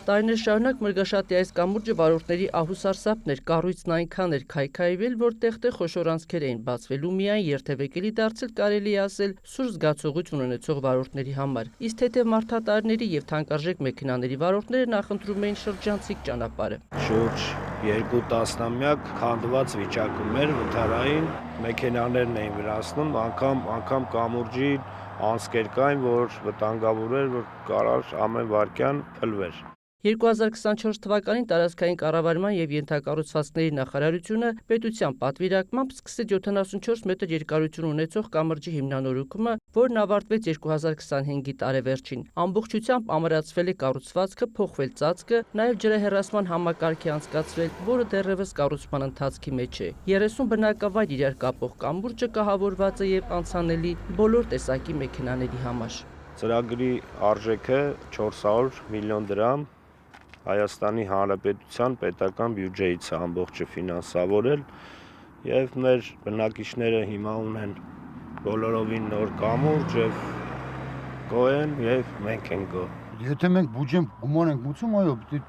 Տարիներ շարունակ Մրգաշատի այս կամուրջը վարորդների ահուսարսափն էր, կառույցն այնքան էր քայքայվել, որ տեղ-տեղ խոշոր անցքեր էին բացվելու միայն երթևեկելի դարձել կարելի է ասել սուր զգացողություն ունեցող վարորդների համար, իսկ թեթև մարդատարների և թանկարժեք մեքենաների վարորդները նախընտրում էին շրջանցիկ ճանապարհը։ Շուրջ 2 տասնամյակ քանդված վիճակում էր վթարային, մեքենաներն էին վրացնում, անգամ կամուրջի անցքեր կային, որ վտանգավոր էր, որ կարար ամեն վայրկյան փլվեր։ 2024 թվականին տարածքային կառավարման և ենթակառուցվածքների նախարարությունը պետության պատվիրակմամբ սկսեց 74 մետր երկարություն ունեցող կամրջի հիմնանորոգումը, որն ավարտվեց 2025-ի տարեվերջին։ Ամբողջությամբ ամրացվել է կառուցվածքը, փոխվել ծածկը, նաև ջրահեռացման համակարգ է անցկացվել, որը դեռևս կառուցման ընթացքի մեջ է։ 30 բնակավայր իրար կապող կամուրջը կահավորված է և անցանելի բոլոր տեսակի մեքենաների համար։ Ծրագրի արժեքը 400 միլիոն դրամ Հայաստանի Հանրապետության պետական բյուջեից է ամբողջը ֆինանսավորել եւ մեր բնակիչները հիմա ունեն բոլորովին նոր կամուրջ եւ գոհ են եւ մենք ենք գոհ։ Եթե մենք բյուջեն գումար ենք մուծում, այո, պետք է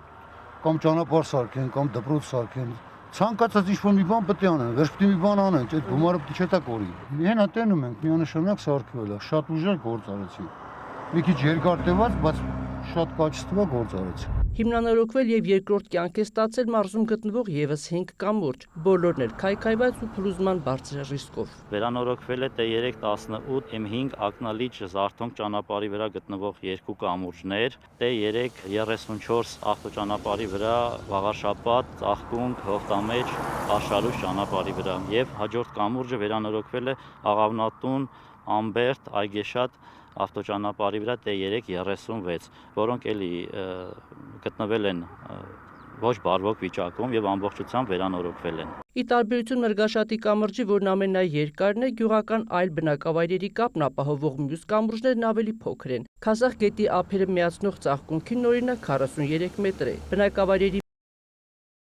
կամ ճանապարհ սարքեն, կամ դպրոց սարքեն, ցանկացած ինչ-որ մի բան պետք է անեն, վերջ պետք է մի բան անեն, այդ գումարը պետք է չտա կորի։ Հենա տենում ենք, միանշանակ սարքվել է, շատ ուժեղ գործ արեցի։ Մի քիչ երկար տևած, բայց շատ կաչեցնվա գործ արեցի։ Հիմնանորոգվել եւ երկրորդ կյանք է ստացել մարզում գտնվող եւս 5 կամուրջ, բոլորն էլ քայքայված ու փլուզման բարձր ռիսկով։ Վերանորոգվել է T3 18 M5 ակնալիճ Զարթոնք ճանապարհի վրա գտնվող 2 կամուրջներ, T3 34 ավտոճանապարհի վրա Վաղարշապատ, Ծաղկունք, Հովտամեջ, Աշխարհուս ճանապարհի վրա եւ հաջորդ կամուրջը վերանորոգվել է Աղավնատուն, Ամբերտ, Այգեշատ ավտոճանապարհի վրա T3 36, որոնք էլի գտնվել են ոչ բարվոք վիճակում եւ ամբողջությամբ վերանորոգվել են։ Ի տարբերություն Մրգաշատի կամրջի, որն ամենաերկարն է, գյուղական այլ բնակավայրերի կապն ապահովող մյուս կամուրջներն ավելի փոքր են։ Քազախ գետի ափերը միացնող Ծաղկունքին օրինակ 43 մետր է։ Բնակավայրերի